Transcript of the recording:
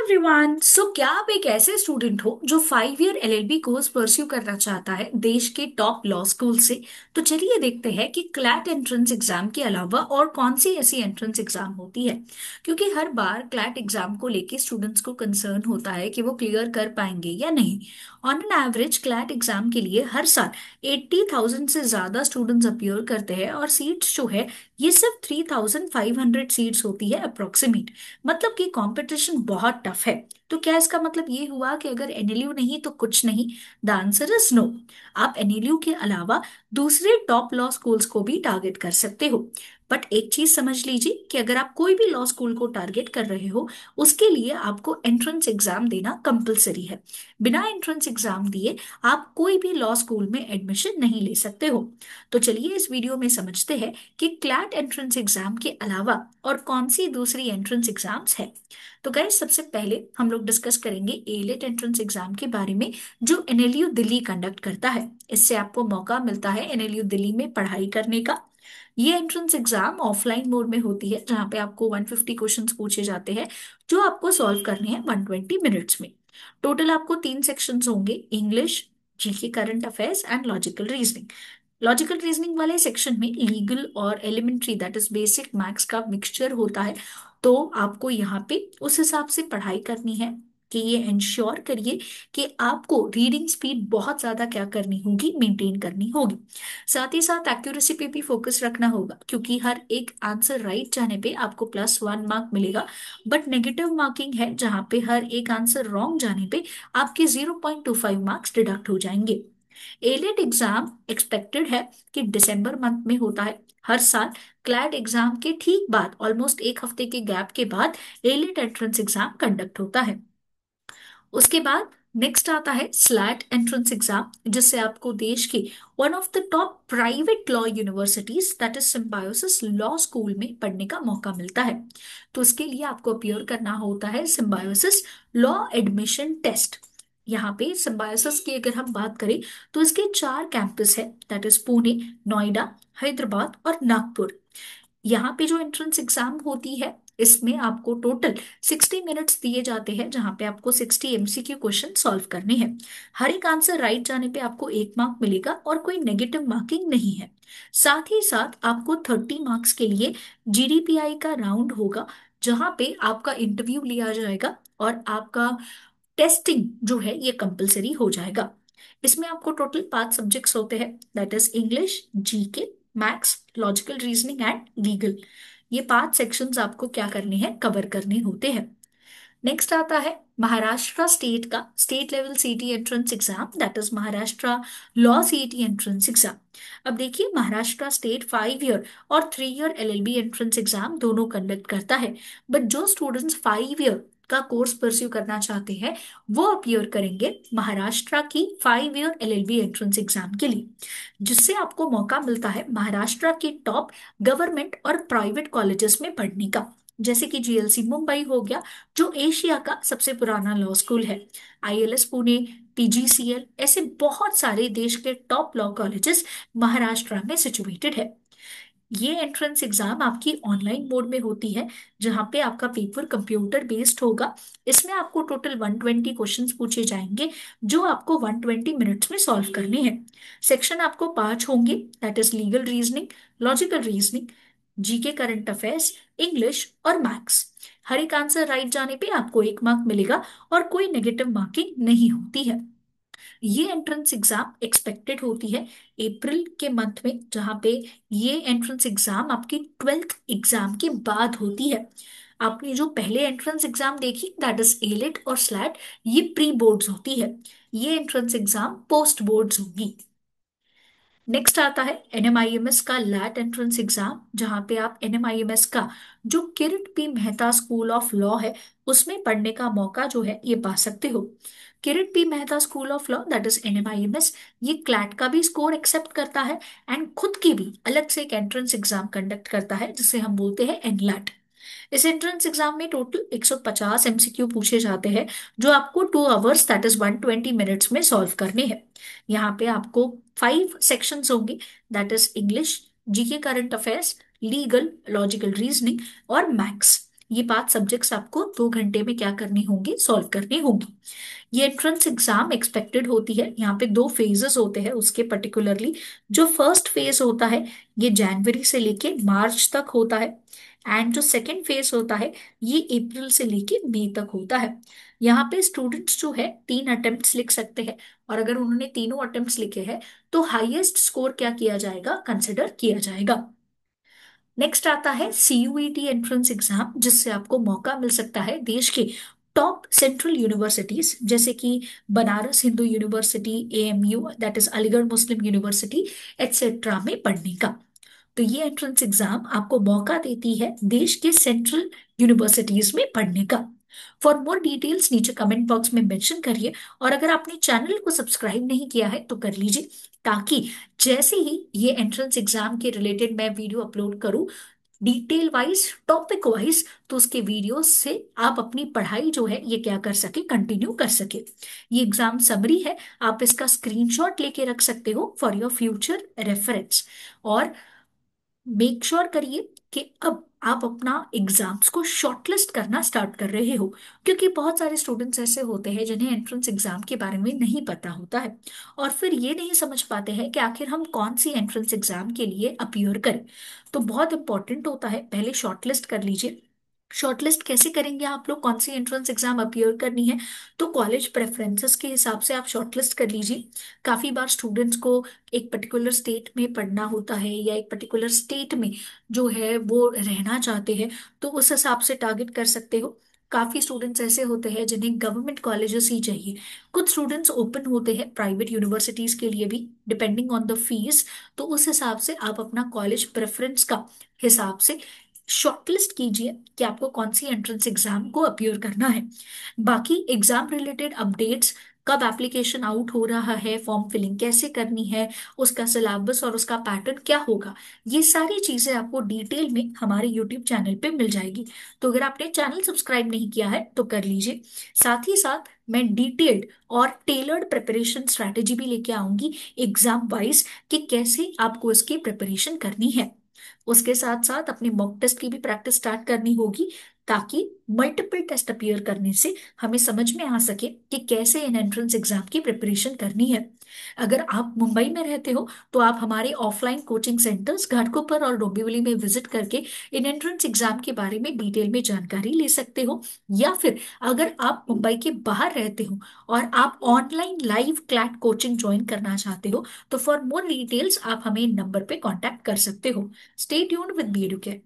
Everyone. क्या आप एक ऐसे स्टूडेंट हो जो 5 ईयर एलएलबी कोर्स परस्यू करना चाहता है देश के टॉप लॉ स्कूल से? तो चलिए देखते हैं कि क्लैट एंट्रेंस एग्जाम के अलावा और कौन सी ऐसी एंट्रेंस एग्जाम होती है। क्योंकि हर बार क्लैट एग्जाम को लेके स्टूडेंट्स को कंसर्न होता है कि वो क्लियर कर पाएंगे या नहीं। On an average CLAT exam के लिए हर साल 80,000 से ज्यादा स्टूडेंट्स अपीयर करते हैं और सीट्स जो है ये सिर्फ 3,500 सीट्स होती है अप्रोक्सीमेट। मतलब कि कंपटीशन बहुत टफ है। तो क्या इसका मतलब ये हुआ कि अगर एनएलयू नहीं तो कुछ नहीं? The answer is no. आप एनएलयू के अलावा दूसरे टॉप लॉ स्कूल्स को भी टारगेट कर सकते हो। बट एक चीज समझ लीजिए कि अगर आप कोई भी लॉ स्कूल को टारगेट कर रहे हो उसके लिए आपको एंट्रेंस एग्जाम देना कंपलसरी है। बिना एंट्रेंस एग्जाम दिए आप कोई भी लॉ स्कूल में एडमिशन नहीं ले सकते हो। तो चलिए इस वीडियो में समझते हैं कि क्लैट एंट्रेंस एग्जाम के अलावा और कौन सी दूसरी एंट्रेंस एग्जाम्स है। तो गाइस सबसे पहले हम लोग डिस्कस करेंगे एलेट एंट्रेंस एग्जाम के बारे में जो एनएलयू दिल्ली कंडक्ट करता है। इससे आपको मौका मिलता है एनएलयू दिल्ली में पढ़ाई करने का। ये एंट्रेंस एग्जाम ऑफलाइन मोड में होती है जहाँ पे आपको 150 क्वेश्चंस पूछे जाते हैं जो आपको सॉल्व करने हैं 120 मिनट्स में। टोटल आपको 3 सेक्शंस होंगे, English, GK current affairs and logical reasoning. Logical reasoning वाले सेक्शन में लीगल और elementary that is basic maths का मिक्सचर होता है। तो आपको यहाँ पे उस हिसाब से पढ़ाई करनी है कि ये इंश्योर करिए कि आपको रीडिंग स्पीड बहुत ज्यादा क्या करनी होगी, मेंटेन करनी होगी। साथ ही साथ एक्यूरेसी पे भी फोकस रखना होगा क्योंकि हर एक आंसर राइट जाने पे आपको +1 मार्क मिलेगा। बट नेगेटिव मार्किंग है जहाँ पे हर एक आंसर रॉन्ग जाने पे आपके 0.25 मार्क्स डिडक्ट हो जाएंगे। एलेट एग्जाम एक्सपेक्टेड है कि दिसंबर मंथ में होता है हर साल। क्लैट एग्जाम के ठीक बाद ऑलमोस्ट एक हफ्ते के गैप के बाद एलेट एंट्रेंस एग्जाम कंडक्ट होता है। उसके बाद नेक्स्ट आता है स्लैट एंट्रेंस एग्जाम जिससे आपको देश के one of the top private law universities that is symbiosis law school में पढ़ने का मौका मिलता है। तो उसके लिए आपको अपियर करना होता है सिम्बायोसिस लॉ एडमिशन टेस्ट। यहाँ पे सिम्बायोसिस की अगर हम बात करें तो इसके 4 कैंपस है दैट इज पुणे, नोएडा, हैदराबाद और नागपुर। यहाँ पे जो एंट्रेंस एग्जाम होती है इसमें आपको टोटल 60 मिनट्स दिए जाते हैं जहाँ पे आपको 60 एमसीक्यू क्वेश्चन सॉल्व करने हैं। हर एक आंसर राइट जाने पे आपको 1 मार्क मिलेगा और कोई नेगेटिव मार्किंग नहीं है। साथ ही साथ आपको 30 मार्क्स के लिए जीडीपीआई का राउंड होगा जहाँ पे आपका इंटरव्यू लिया जाएगा और आपका टेस्टिंग जो है ये कंपलसरी हो जाएगा। इसमें आपको टोटल 5 सब्जेक्ट्स होते हैं that is English, GK, maths, logical reasoning and legal. ये 5 सेक्शंस आपको क्या करने हैं, कवर करने होते हैं। नेक्स्ट आता है महाराष्ट्र स्टेट का स्टेट लेवल सीटी entrance exam that is Maharashtra law सीटी एंट्रेंस एग्जाम। अब देखिए महाराष्ट्र स्टेट 5 ईयर और 3 ईयर एलएलबी एंट्रेंस एग्जाम दोनों कंडक्ट करता है। बट जो स्टूडेंट्स 5 ईयर का कोर्स परस्यू करना चाहते हैं वो अपीयर करेंगे महाराष्ट्र की 5 ईयर एलएलबी एंट्रेंस एग्जाम के लिए, जिससे आपको मौका मिलता है महाराष्ट्र के टॉप गवर्नमेंट और प्राइवेट कॉलेजेस में पढ़ने का। जैसे कि जीएलसी मुंबई हो गया जो एशिया का सबसे पुराना लॉ स्कूल है, आईएलएस पुणे, पीजीसीएल, ऐसे बहुत सारे देश के टॉप लॉ कॉलेजेस महाराष्ट्र में सिचुएटेड है। ये एंट्रेंस एग्जाम आपकी ऑनलाइन मोड में होती है जहाँ पे आपका पेपर कंप्यूटर बेस्ड होगा। इसमें आपको टोटल 120 क्वेश्चंस पूछे जाएंगे जो आपको 120 मिनट्स में सॉल्व करने हैं। सेक्शन आपको 5 होंगे that is legal reasoning, logical reasoning, GK current affairs, English और मैथ्स। हर एक आंसर राइट जाने पे आपको 1 मार्क मिलेगा और कोई नेगेटिव मार्किंग नहीं होती है। ये एंट्रेंस एग्जाम एक्सपेक्टेड होती है अप्रैल के मंथ में जहाँ पे ये एंट्रेंस एग्जाम आपकी 12th एग्जाम के बाद होती है। आपने जो पहले एंट्रेंस एग्जाम देखी दैट इज एलेट और स्लैट, ये प्री बोर्ड्स होती है। ये एंट्रेंस एग्जाम पोस्ट बोर्ड्स होगी। नेक्स्ट आता है एनएमआईएमएस का लैट एंट्रेंस एग्जाम जहाँ पे आप एनएमआईएमएस का जो Kiran P Mehta school of law है उसमें पढ़ने का मौका जो है ये पा सकते हो। Kiran P Mehta school of law that is NMIMS ये क्लैट का भी स्कोर एक्सेप्ट करता है एंड खुद की भी अलग से एक एंट्रेंस एग्जाम कंडक्ट करता है जिसे हम बोलते हैं एनलैट। इस एंट्रेंस एग्जाम में टोटल 150 एमसीक्यू पूछे जाते हैं जो आपको 2 आवर्स दैट इज 120 मिनट्स में सॉल्व करने हैं। यहाँ पे आपको 5 सेक्शंस होंगे that is English, GK current affairs, legal, logical reasoning और मैथ्स। ये 5 सब्जेक्ट्स आपको 2 घंटे में क्या करने होंगे, सॉल्व करने होंगे। ये एंट्रेंस एग्जाम एक्सपेक्टेड होती है, यहाँ पे 2 फेजेस होते हैं उसके पर्टिकुलरली। जो फर्स्ट फेज होता है ये जनवरी से लेके मार्च तक होता है, एंड जो सेकंड फेज होता है ये अप्रैल से लेके मई तक होता है। यहाँ पे स्टूडेंट्स जो है 3 अटेम्प्ट्स लिख सकते हैं, और अगर उन्होंने तीनों अटेम्प्ट्स लिखे हैं तो हाईएस्ट स्कोर क्या किया जाएगा, कंसिडर किया जाएगा। नेक्स्ट आता है सीयूईटी एंट्रेंस एग्जाम, जिससे आपको मौका मिल सकता है देश के टॉप सेंट्रल यूनिवर्सिटीज जैसे कि Banaras Hindu university, AMU that is Aligarh Muslim university etcetera में पढ़ने का। तो ये एंट्रेंस एग्जाम आपको मौका देती है देश के सेंट्रल यूनिवर्सिटीज में पढ़ने का। फॉर मोर डिटेल्स नीचे कमेंट बॉक्स में मेंशन करिए, और अगर आपने चैनल को सब्सक्राइब नहीं किया है तो कर लीजिए, ताकि जैसे ही ये एंट्रेंस एग्जाम के रिलेटेड मैं वीडियो अपलोड करूं डिटेल वाइज, टॉपिक वाइज, तो उसके वीडियोस से आप अपनी पढ़ाई जो है ये क्या कर सके, कंटिन्यू कर सके। ये एग्जाम समरी है, आप इसका स्क्रीनशॉट लेके रख सकते हो फॉर योर फ्यूचर रेफरेंस। और मेक श्योर करिए कि अब आप अपना एग्जाम्स को शॉर्टलिस्ट करना स्टार्ट कर रहे हो, क्योंकि बहुत सारे स्टूडेंट्स ऐसे होते हैं जिन्हें एंट्रेंस एग्जाम के बारे में नहीं पता होता है, और फिर ये नहीं समझ पाते हैं कि आखिर हम कौन सी एंट्रेंस एग्जाम के लिए अपीयर करें। तो बहुत इंपॉर्टेंट होता है पहले शॉर्टलिस्ट कर लीजिए। शॉर्टलिस्ट कैसे करेंगे आप लोग, कौन सी एंट्रेंस एग्जाम अपीयर करनी है, तो कॉलेज प्रेफरेंसेस के हिसाब से आप शॉर्टलिस्ट कर लीजिए। काफी बार स्टूडेंट्स को एक पर्टिकुलर स्टेट में पढ़ना होता है, या एक पर्टिकुलर स्टेट में जो है वो रहना चाहते हैं, तो उस हिसाब से टारगेट कर सकते हो। काफी स्टूडेंट्स ऐसे होते हैं जिन्हें गवर्नमेंट कॉलेजेस ही चाहिए, कुछ स्टूडेंट्स ओपन होते हैं प्राइवेट यूनिवर्सिटीज के लिए भी, डिपेंडिंग ऑन द फीस। तो उस हिसाब से आप अपना कॉलेज प्रेफरेंस का हिसाब से शॉर्टलिस्ट कीजिए कि आपको कौन सी एंट्रेंस एग्जाम को अपीयर करना है। बाकी एग्जाम रिलेटेड अपडेट्स, कब एप्लीकेशन आउट हो रहा है, फॉर्म फिलिंग कैसे करनी है, उसका सिलेबस और उसका पैटर्न क्या होगा, ये सारी चीजें आपको डिटेल में हमारे यूट्यूब चैनल पे मिल जाएगी। तो अगर आपने चैनल सब्सक्राइब नहीं किया है तो कर लीजिए। साथ ही साथ मैं डिटेल्ड और टेलर्ड प्रिपरेशन स्ट्रैटेजी भी लेके आऊंगी एग्जाम वाइज, कि कैसे आपको इसकी प्रिपरेशन करनी है। उसके साथ साथ अपने मॉक टेस्ट की भी प्रैक्टिस स्टार्ट करनी होगी, ताकि मल्टीपल टेस्ट अपीयर करने से हमें समझ में आ सके कि कैसे इन एंट्रेंस एग्जाम की प्रिपरेशन करनी है। अगर आप मुंबई में रहते हो तो आप हमारे ऑफलाइन कोचिंग सेंटर्स घाटकोपर और डोंबिवली में विजिट करके इन एंट्रेंस एग्जाम के बारे में डिटेल में जानकारी ले सकते हो। या फिर अगर आप मुंबई के बाहर रहते हो और आप online live CLAT coaching join करना चाहते हो, तो फॉर मोर डिटेल्स आप हमें नंबर पे कांटेक्ट कर सकते हो। Stay tuned with B Educare.